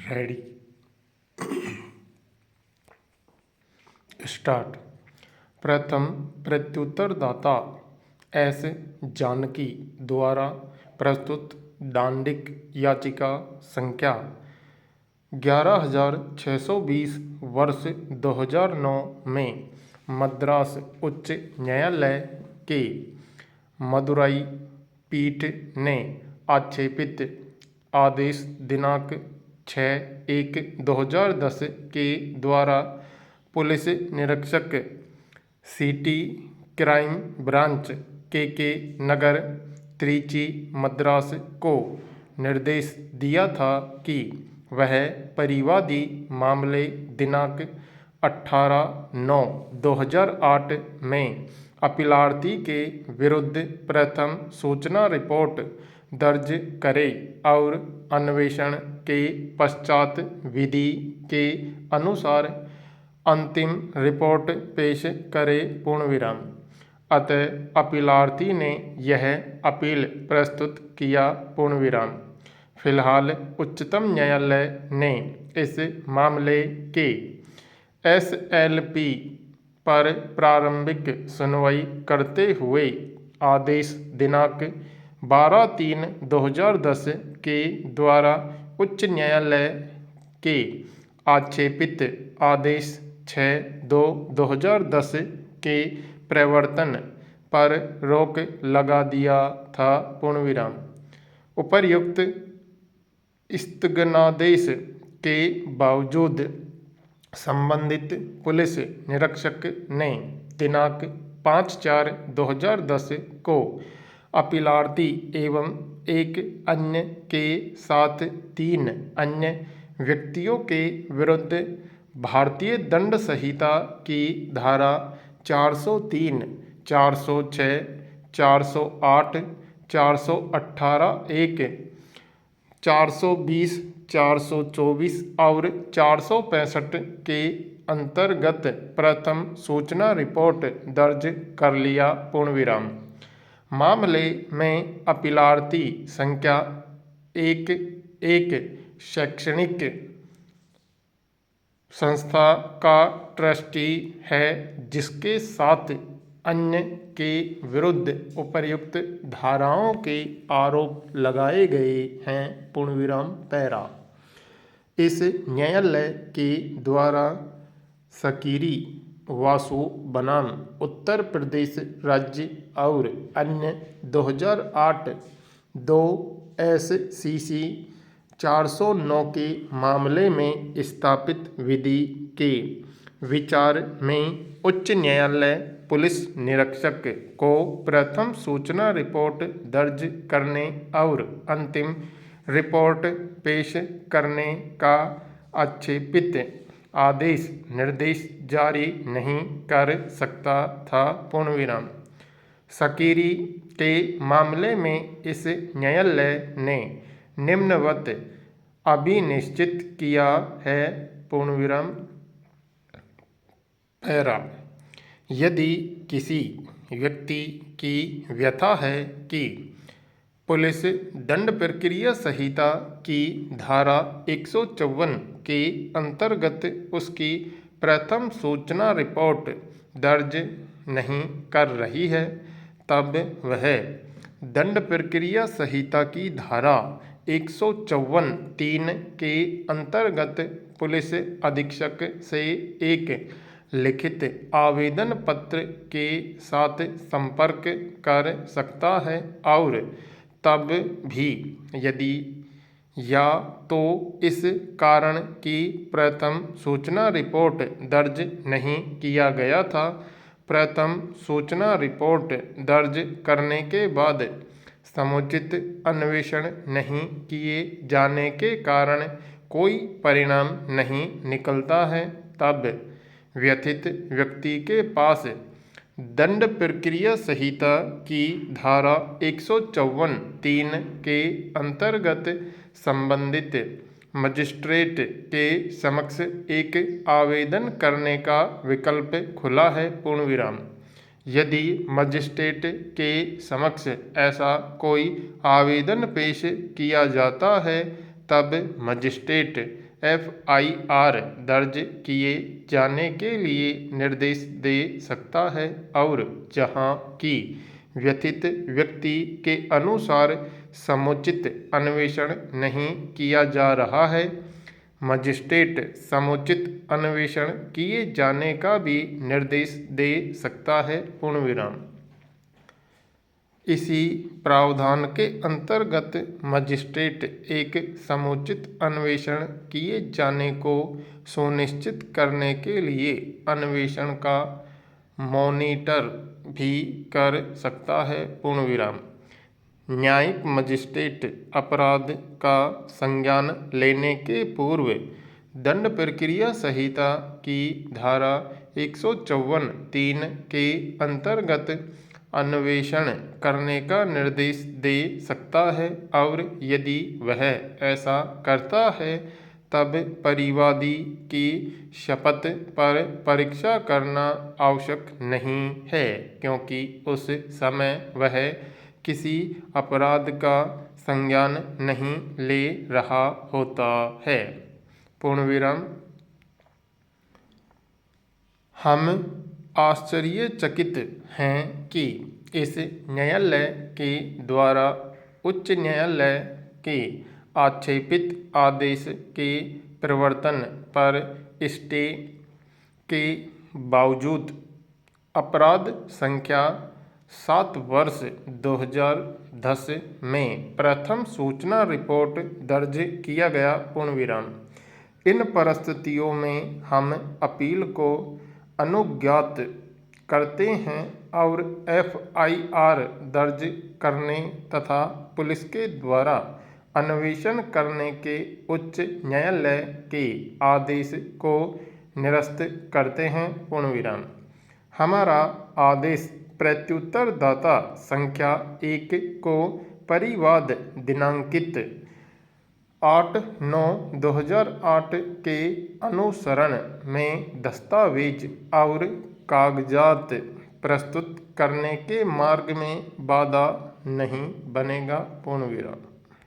Ready start. प्रथम प्रत्युत्तरदाता S Janaki द्वारा प्रस्तुत दांडिक याचिका संख्या 11,620 वर्ष 2009 में मद्रास उच्च न्यायालय के मदुराई पीठ ने आक्षेपित आदेश दिनांक 6/1/2010 के द्वारा पुलिस निरीक्षक सिटी क्राइम ब्रांच के नगर त्रिची मद्रास को निर्देश दिया था कि वह परिवादी मामले दिनांक 18/9/2008 में अपीलार्थी के विरुद्ध प्रथम सूचना रिपोर्ट दर्ज करे और अन्वेषण के पश्चात विधि के अनुसार अंतिम रिपोर्ट पेश करे। पूर्णविराम। अतः अपीलार्थी ने यह अपील प्रस्तुत किया। पूर्णविराम। फिलहाल उच्चतम न्यायालय ने इस मामले के SLP पर प्रारंभिक सुनवाई करते हुए आदेश दिनांक 12/3/2010 के द्वारा उच्च न्यायालय के आक्षेपित आदेश 6/2/2010 के प्रवर्तन पर रोक लगा दिया था। पूर्णविराम। उपर्युक्त स्थगनादेश के बावजूद संबंधित पुलिस निरीक्षक ने दिनांक 5/4/2010 को अपीलार्थी एवं एक अन्य के साथ 3 अन्य व्यक्तियों के विरुद्ध भारतीय दंड संहिता की धारा 403, 406, 408, 418(1), 420, 424 और 465 के अंतर्गत प्रथम सूचना रिपोर्ट दर्ज कर लिया। पूर्णविराम। मामले में अपीलार्थी संख्या 1 एक शैक्षणिक संस्था का ट्रस्टी है जिसके साथ अन्य के विरुद्ध उपर्युक्त धाराओं के आरोप लगाए गए हैं। पूर्णविराम। पैरा। इस न्यायालय के द्वारा सकीरी वासु बनाम उत्तर प्रदेश राज्य और अन्य 2008 2 SCC 409 के मामले में स्थापित विधि के विचार में उच्च न्यायालय पुलिस निरीक्षक को प्रथम सूचना रिपोर्ट दर्ज करने और अंतिम रिपोर्ट पेश करने का आक्षेपित आदेश निर्देश जारी नहीं कर सकता था। पूर्णविराम। सकीरी के मामले में इस न्यायालय ने निम्नवत अभिनिश्चित किया है। पूर्णविराम। पैरा। यदि किसी व्यक्ति की व्यथा है कि पुलिस दंड प्रक्रिया संहिता की धारा 154 के अंतर्गत उसकी प्रथम सूचना रिपोर्ट दर्ज नहीं कर रही है, तब वह दंड प्रक्रिया संहिता की धारा 154(3) के अंतर्गत पुलिस अधीक्षक से एक लिखित आवेदन पत्र के साथ संपर्क कर सकता है और तब भी यदि या तो इस कारण की प्रथम सूचना रिपोर्ट दर्ज नहीं किया गया था, प्रथम सूचना रिपोर्ट दर्ज करने के बाद समुचित अन्वेषण नहीं किए जाने के कारण कोई परिणाम नहीं निकलता है, तब व्यथित व्यक्ति के पास दंड प्रक्रिया संहिता की धारा 154(3) के अंतर्गत संबंधित मजिस्ट्रेट के समक्ष एक आवेदन करने का विकल्प खुला है। पूर्णविराम। यदि मजिस्ट्रेट के समक्ष ऐसा कोई आवेदन पेश किया जाता है, तब मजिस्ट्रेट FIR दर्ज किए जाने के लिए निर्देश दे सकता है और जहां की व्यथित व्यक्ति के अनुसार समुचित अन्वेषण नहीं किया जा रहा है, मजिस्ट्रेट समुचित अन्वेषण किए जाने का भी निर्देश दे सकता है। पूर्ण विराम। इसी प्रावधान के अंतर्गत मजिस्ट्रेट एक समुचित अन्वेषण किए जाने को सुनिश्चित करने के लिए अन्वेषण का मॉनिटर भी कर सकता है। पूर्ण विराम। न्यायिक मजिस्ट्रेट अपराध का संज्ञान लेने के पूर्व दंड प्रक्रिया संहिता की धारा 154(3) के अंतर्गत अन्वेषण करने का निर्देश दे सकता है और यदि वह ऐसा करता है तब परिवादी की शपथ पर परीक्षा करना आवश्यक नहीं है, क्योंकि उस समय वह किसी अपराध का संज्ञान नहीं ले रहा होता है। पूर्ण विराम। हम आश्चर्यचकित हैं कि इस न्यायालय के द्वारा उच्च न्यायालय के आक्षेपित आदेश के प्रवर्तन पर स्टे के बावजूद अपराध संख्या 7/2010 में प्रथम सूचना रिपोर्ट दर्ज किया गया। पूर्ण विराम। इन परिस्थितियों में हम अपील को अनुज्ञात करते हैं और FIR दर्ज करने तथा पुलिस के द्वारा अन्वेषण करने के उच्च न्यायालय के आदेश को निरस्त करते हैं। पूर्ण विराम। हमारा आदेश प्रत्युत्तरदाता संख्या 1 को परिवाद दिनांकित 8/9/2008 के अनुसरण में दस्तावेज और कागजात प्रस्तुत करने के मार्ग में बाधा नहीं बनेगा। पूर्ण विराम।